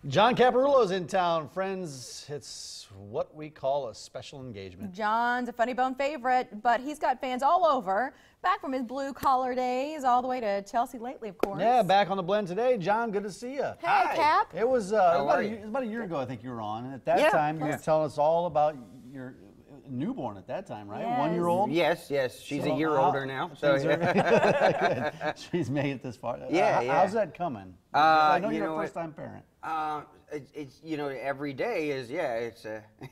John Caparulo's in town, friends. It's what we call a special engagement. John's a Funny Bone favorite, but he's got fans all over. Back from his blue collar days all the way to Chelsea lately, of course. Yeah, back on the blend today. John, good to see you. Hey, Hi. Cap. It was about a year ago, I think you were on. And at that time, you were telling us all about your newborn at that time, right? Yes. 1 year old? Yes. She's a year older now. So She's made it this far. Yeah. How's that coming? I know you're a first-time parent. It's every day is it's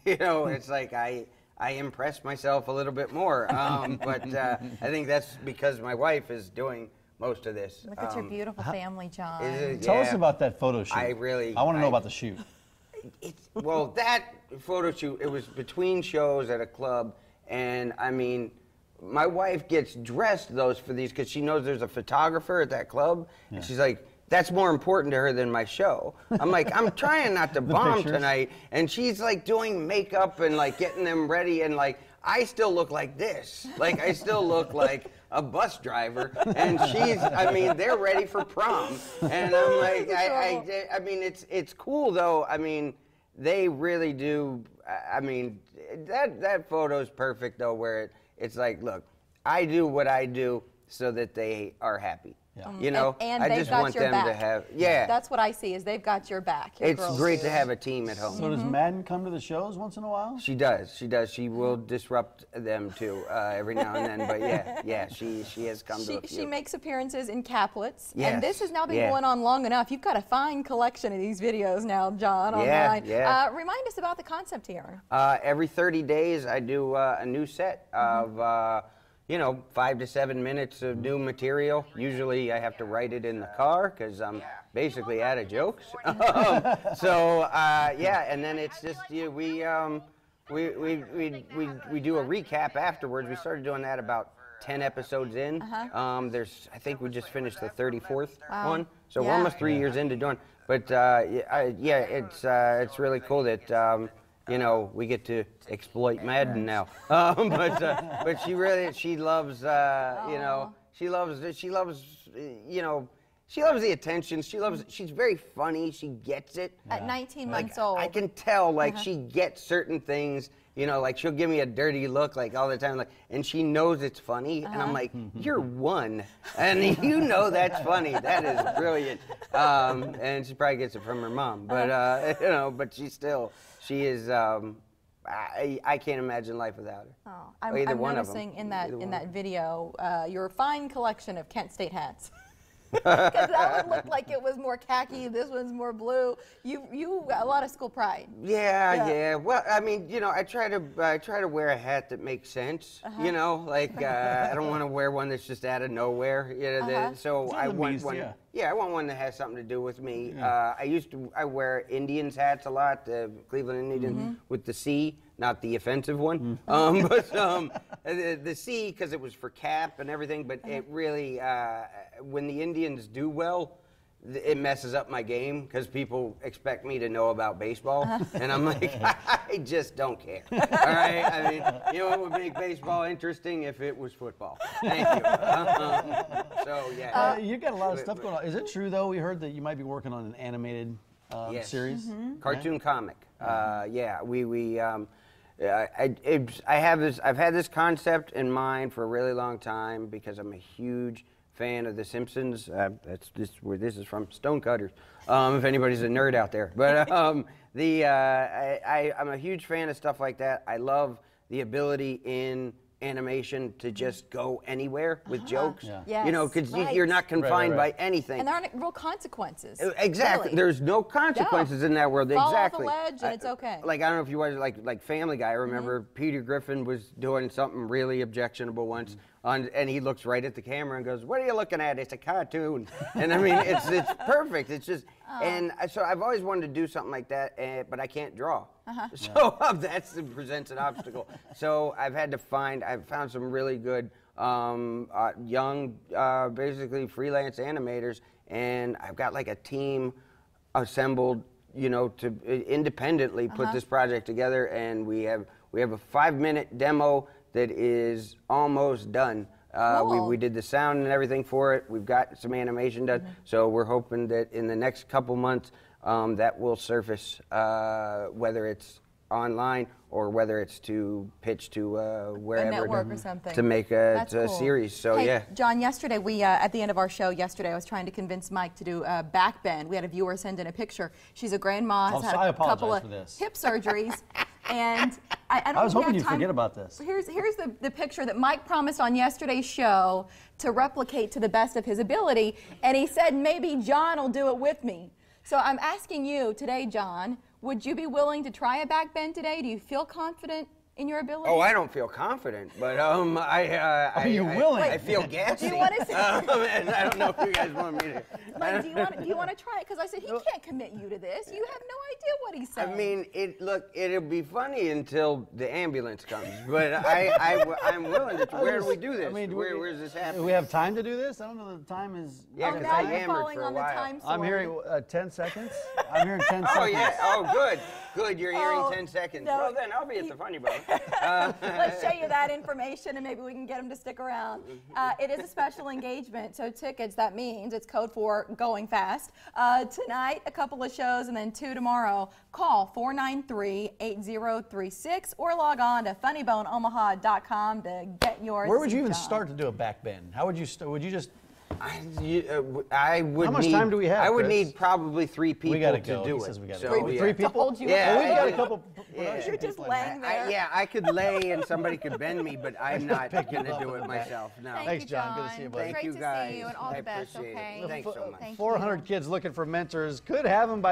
it's like I impress myself a little bit more, but I think that's because my wife is doing most of this. Look at your beautiful family, John. Tell us about that photo shoot. I want to know about the shoot. Well, that photo shoot, it was between shows at a club, and I mean, my wife gets dressed for these because she knows there's a photographer at that club, and she's like, that's more important to her than my show. I'm like, I'm trying not to bomb tonight, and she's like doing makeup and like getting them ready, and like I still look like this. Like I still look like a bus driver, and they're ready for prom, and I'm like, I mean, it's cool though. I mean, they really do. I mean, that photo's perfect though, where it's like, look, I do what I do so that they are happy. Yeah. And I they've just got want your them back. to have, That's what I see, is they've got your back. It's great to have a team at home. So does Madden come to the shows once in a while? She does. She will disrupt them too every now and then. But she has come to a few. She makes appearances in caplets. Yes. And this has now been going on long enough. You've got a fine collection of these videos now, John, online. Remind us about the concept here. Every 30 days I do a new set of 5 to 7 minutes of new material. Usually I have to write it in the car because I'm basically out of jokes. And then it's just we do a recap afterwards. We started doing that about 10 episodes in. I think we just finished the 34th one, so we're almost 3 years into doing. But it's really cool that. We get to exploit Madden now. But she loves, she loves the attention. She's very funny. She gets it. At 19 months old. I can tell, she gets certain things, like she'll give me a dirty look, all the time, and she knows it's funny, and I'm like, you're one, and that's funny. That is brilliant. And she probably gets it from her mom, but, but she is, I can't imagine life without her. Oh, I'm noticing in that video your fine collection of Kent State hats. Because that one looked like it was more khaki. This one's more blue. You got a lot of school pride. Yeah. Well, I mean, I try to wear a hat that makes sense. I don't want to wear one that's just out of nowhere. I want one. Yeah, I want one that has something to do with me. I wear Indians hats a lot, the Cleveland Indians with the C, not the offensive one. The C, because it was for Cap and everything, but it really, when the Indians do well, it messes up my game because people expect me to know about baseball, and I'm like, I just don't care. All right, I mean, it would make baseball interesting if it was football. Thank you. You got a lot of stuff going on. Is it true though? We heard that you might be working on an animated series, cartoon comic. I've had this concept in mind for a really long time because I'm a huge fan of The Simpsons. That's just where this is from, Stonecutters, if anybody's a nerd out there. But I'm a huge fan of stuff like that. I love the ability in animation to just go anywhere with jokes. Because you're not confined by anything. And there aren't real consequences. Exactly. Really. There's no consequences in that world. Fall exactly. off the ledge and it's okay. I don't know if you watched like Family Guy. I remember Peter Griffin was doing something really objectionable once. And he looks right at the camera and goes, "What are you looking at? It's a cartoon." And I mean, it's perfect. It's just, and so I've always wanted to do something like that, but I can't draw. So that presents an obstacle. So I've found some really good young, basically freelance animators, and I've got a team assembled, to independently put this project together, and we have a 5-minute demo that is almost done. Cool. We did the sound and everything for it. We've got some animation done. So we're hoping that in the next couple months that will surface, whether it's online or whether it's to pitch to wherever a network or something to make a cool. series. So hey, yeah, John, yesterday we at the end of our show yesterday, I was trying to convince Mike to do a back bend. We had a viewer send in a picture. She's a grandma, has had a couple of hip surgeries, and I was hoping you'd forget about this. Here's the picture that Mike promised on yesterday's show to replicate to the best of his ability, and he said maybe John will do it with me. So I'm asking you today, John, would you be willing to try a back bend today? Do you feel confident in your ability? Oh, I don't feel confident, but Are you willing? I feel gassy. Do you want to? And I don't know if you guys want me to. Mike, do you want to try it? Because I said he can't commit you to this. You have no idea what he's saying. I mean, it'll be funny until the ambulance comes. But I'm willing to. Where do we do this? I mean, where's this happening? Do we have time to do this? I don't know. The time is. Yeah, oh, because now I you're hammered falling for a on the while. time sword. I'm hearing 10 seconds. I'm hearing 10 seconds. Oh yeah. Oh good. Good. You're hearing Oh, 10 seconds. no. Well then, I'll be at the funny bone. Let's show you that information and maybe we can get him to stick around. It is a special engagement, so tickets, that means it's code for going fast. Tonight, a couple of shows and then 2 tomorrow. Call 493-8036 or log on to funnyboneomaha.com to get yours. Where would you even start to do a back bend? How would you start? Would you just... I would. How much time do we have, I would Chris? need probably 3 people We gotta to go. do He it. says we gotta So, go. yeah. Three To people? hold you Yeah, up. Well, we got a couple production You're just people in laying there. there. Yeah, I could lay and somebody could bend me, but I'm not pick you going to up do on it the back. myself. No. Thank Thanks, you, John. Good to see you, buddy. Thank Great you, to guys. see you and all I the best, appreciate it. okay? Thanks so much. Thank you. 400 kids looking for mentors. Could have them by